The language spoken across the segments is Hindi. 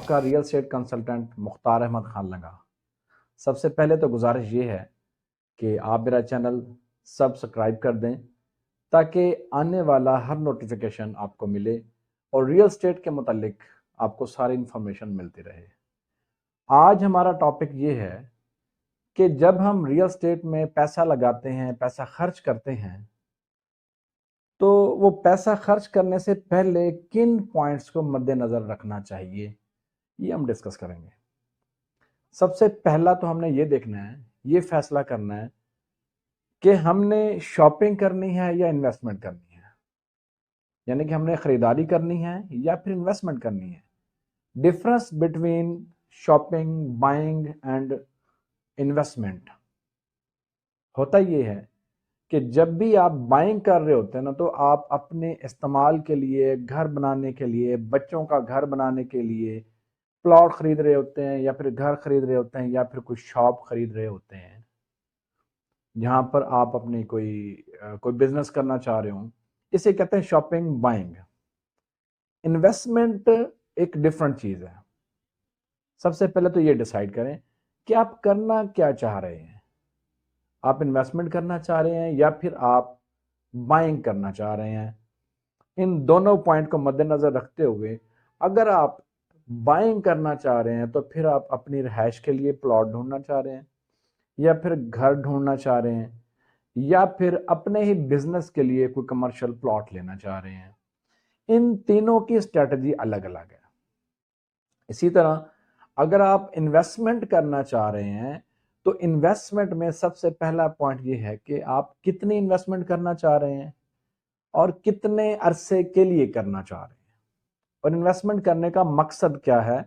आपका real estate consultant Mukhtar Ahmed Khan लगा। सबसे पहले तो गुजारिश ये है कि आप मेरा चैनल सब्सक्राइब कर दें ताकि आने वाला हर नोटिफिकेशन आपको मिले और रियल एस्टेट के मुतालिक आपको सारी इन्फॉर्मेशन मिलती रहे। आज हमारा टॉपिक ये है कि जब हम रियल एस्टेट में पैसा लगाते हैं, पैसा खर्च करते हैं, तो वो पैसा खर्च करने से पहले किन पॉइंट्स को मद्देनज़र रखना चाहिए, ये हम डिस्कस करेंगे। सबसे पहला तो हमने ये देखना है, ये फैसला करना है कि हमने शॉपिंग करनी है या इन्वेस्टमेंट करनी है। यानी कि हमने खरीदारी करनी है या फिर इन्वेस्टमेंट करनी है। Difference between shopping, buying and investment होता ये है कि जब भी आप बाइंग कर रहे होते हैं ना, तो आप अपने इस्तेमाल के लिए, घर बनाने के लिए, बच्चों का घर बनाने के लिए प्लॉट खरीद रहे होते हैं या फिर घर खरीद रहे होते हैं या फिर कोई शॉप खरीद रहे होते हैं जहां पर आप अपनी कोई बिजनेस करना चाह रहे हो। इसे कहते हैं शॉपिंग, बाइंग। इन्वेस्टमेंट एक डिफरेंट चीज है। सबसे पहले तो ये डिसाइड करें कि आप करना क्या चाह रहे हैं। आप इन्वेस्टमेंट करना चाह रहे हैं या फिर आप बाइंग करना चाह रहे हैं। इन दोनों पॉइंट को मद्देनजर रखते हुए अगर आप बाइंग करना चाह रहे हैं तो फिर आप अपनी रिहाइश के लिए प्लॉट ढूंढना चाह रहे हैं या फिर घर ढूंढना चाह रहे हैं या फिर अपने ही बिजनेस के लिए कोई कमर्शियल प्लॉट लेना चाह रहे हैं। इन तीनों की स्ट्रेटजी अलग अलग है। इसी तरह अगर आप इन्वेस्टमेंट करना चाह रहे हैं तो इन्वेस्टमेंट में सबसे पहला पॉइंट ये है कि आप कितनी इन्वेस्टमेंट करना चाह रहे हैं और कितने अरसे के लिए करना चाह रहे हैं और इन्वेस्टमेंट करने का मकसद क्या है।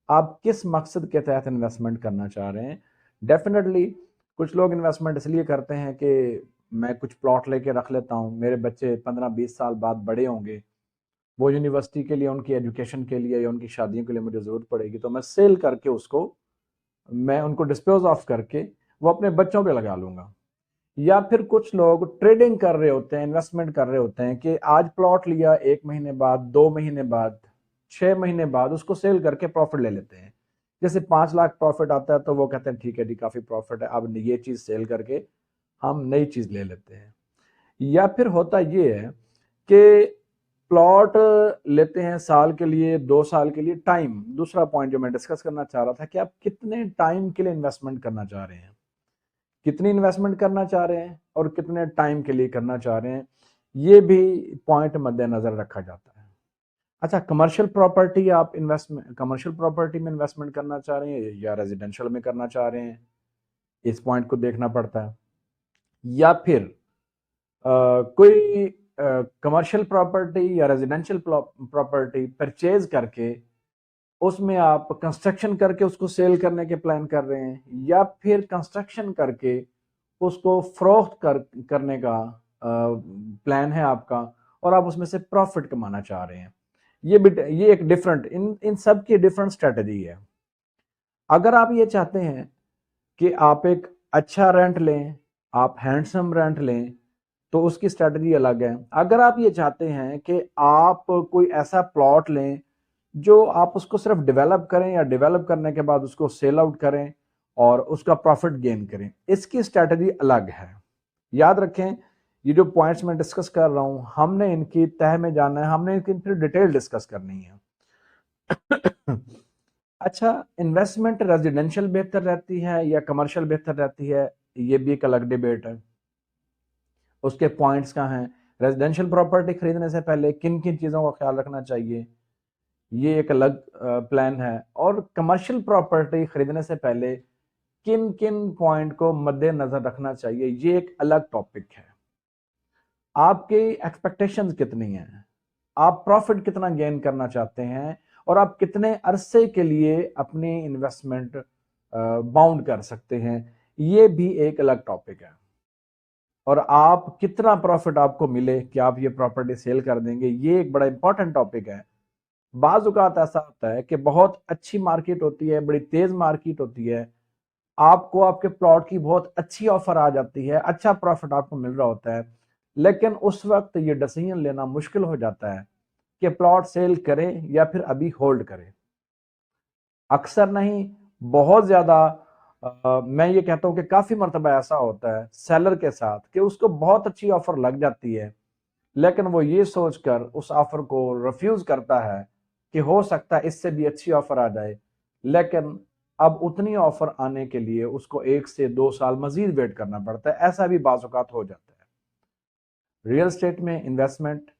आप किस मकसद के तहत इन्वेस्टमेंट करना चाह रहे हैं। डेफिनेटली कुछ लोग इन्वेस्टमेंट इसलिए करते हैं कि मैं कुछ प्लॉट लेके रख लेता हूँ, मेरे बच्चे 15-20 साल बाद बड़े होंगे, वो यूनिवर्सिटी के लिए, उनकी एजुकेशन के लिए या उनकी शादियों के लिए मुझे ज़रूरत पड़ेगी, तो मैं सेल करके उसको, मैं उनको डिस्पोज ऑफ करके वो अपने बच्चों पे लगा लूँगा। या फिर कुछ लोग ट्रेडिंग कर रहे होते हैं, इन्वेस्टमेंट कर रहे होते हैं कि आज प्लॉट लिया, 1 महीने बाद, 2 महीने बाद, 6 महीने बाद उसको सेल करके प्रॉफिट ले लेते हैं। जैसे 5 लाख प्रॉफिट आता है तो वो कहते हैं ठीक है जी, काफी प्रॉफिट है, अब ये चीज सेल करके हम नई चीज ले लेते हैं। या फिर होता ये है कि प्लॉट लेते हैं साल के लिए, 2 साल के लिए। टाइम दूसरा पॉइंट जो मैं डिस्कस करना चाह रहा था कि आप कितने टाइम के लिए इन्वेस्टमेंट करना चाह रहे हैं, कितनी इन्वेस्टमेंट करना चाह रहे हैं और कितने टाइम के लिए करना चाह रहे हैं, ये भी पॉइंट मद्देनजर रखा जाता है। अच्छा, कमर्शियल प्रॉपर्टी, आप इन्वेस्टमेंट कमर्शियल प्रॉपर्टी में इन्वेस्टमेंट करना चाह रहे हैं या रेजिडेंशियल में करना चाह रहे हैं, इस पॉइंट को देखना पड़ता है। या फिर कोई कमर्शियल प्रॉपर्टी या रेजिडेंशियल प्रॉपर्टी परचेज करके उसमें आप कंस्ट्रक्शन करके उसको सेल करने के प्लान कर रहे हैं या फिर कंस्ट्रक्शन करके उसको फरोख्त करने का प्लान है आपका और आप उसमें से प्रॉफिट कमाना चाह रहे हैं। ये एक डिफरेंट, इन सब की डिफरेंट स्ट्रेटजी है। अगर आप ये चाहते हैं कि आप एक अच्छा रेंट लें, आप हैंडसम रेंट लें, तो उसकी स्ट्रेटजी अलग है। अगर आप ये चाहते हैं कि आप कोई ऐसा प्लॉट लें जो आप उसको सिर्फ डेवलप करें या डेवलप करने के बाद उसको सेल आउट करें और उसका प्रॉफिट गेन करें, इसकी स्ट्रेटजी अलग है। याद रखें, ये जो पॉइंट्स मैं डिस्कस कर रहा हूं, हमने इनकी तह में जाना है, हमने इनकी फिर डिटेल डिस्कस करनी है। अच्छा, इन्वेस्टमेंट रेजिडेंशियल बेहतर रहती है या कमर्शियल बेहतर रहती है, ये भी एक अलग डिबेट है। उसके पॉइंट्स कहाँ हैं। रेजिडेंशियल प्रॉपर्टी खरीदने से पहले किन किन चीज़ों का ख्याल रखना चाहिए, ये एक अलग प्लान है। और कमर्शियल प्रॉपर्टी खरीदने से पहले किन किन पॉइंट को मद्देनजर रखना चाहिए, ये एक अलग टॉपिक है। आपकी एक्सपेक्टेशंस कितनी हैं, आप प्रॉफिट कितना गेन करना चाहते हैं और आप कितने अरसे के लिए अपनी इन्वेस्टमेंट बाउंड कर सकते हैं, ये भी एक अलग टॉपिक है। और आप कितना प्रॉफिट आपको मिले कि आप ये प्रॉपर्टी सेल कर देंगे, ये एक बड़ा इंपॉर्टेंट टॉपिक है। बाज़ औक़ात ऐसा होता है कि बहुत अच्छी मार्केट होती है, बड़ी तेज मार्केट होती है, आपको आपके प्लॉट की बहुत अच्छी ऑफर आ जाती है, अच्छा प्रॉफिट आपको मिल रहा होता है, लेकिन उस वक्त ये डिसीजन लेना मुश्किल हो जाता है कि प्लॉट सेल करें या फिर अभी होल्ड करें। अक्सर नहीं, बहुत ज़्यादा मैं ये कहता हूँ कि काफ़ी मर्तबा ऐसा होता है सेलर के साथ कि उसको बहुत अच्छी ऑफ़र लग जाती है, लेकिन वो ये सोचकर उस ऑफ़र को रिफ्यूज़ करता है कि हो सकता है इससे भी अच्छी ऑफ़र आ जाए, लेकिन अब उतनी ऑफ़र आने के लिए उसको 1 से 2 साल मज़ीद वेट करना पड़ता है, ऐसा भी बाज़ औक़ात हो जाता है। रियल एस्टेट में इन्वेस्टमेंट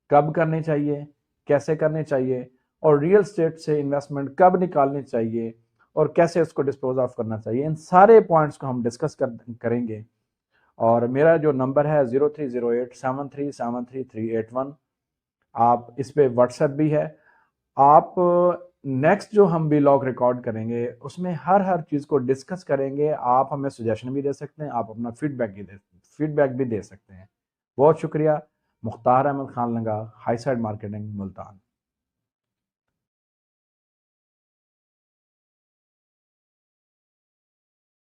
कब करनी चाहिए, कैसे करनी चाहिए और रियल एस्टेट से इन्वेस्टमेंट कब निकालनी चाहिए और कैसे उसको डिस्पोज ऑफ करना चाहिए, इन सारे पॉइंट्स को हम डिस्कस करेंगे। और मेरा जो नंबर है 0308737331, आप इस पे व्हाट्सएप भी है। आप नेक्स्ट जो हम व्लॉग रिकॉर्ड करेंगे उसमें हर चीज़ को डिस्कस करेंगे। आप हमें सजेशन भी दे सकते हैं, आप अपना फीडबैक भी दे सकते हैं। बहुत शुक्रिया। मुख्तार अहमद खान लंगा, हाई साइड मार्केटिंग, मुल्तान।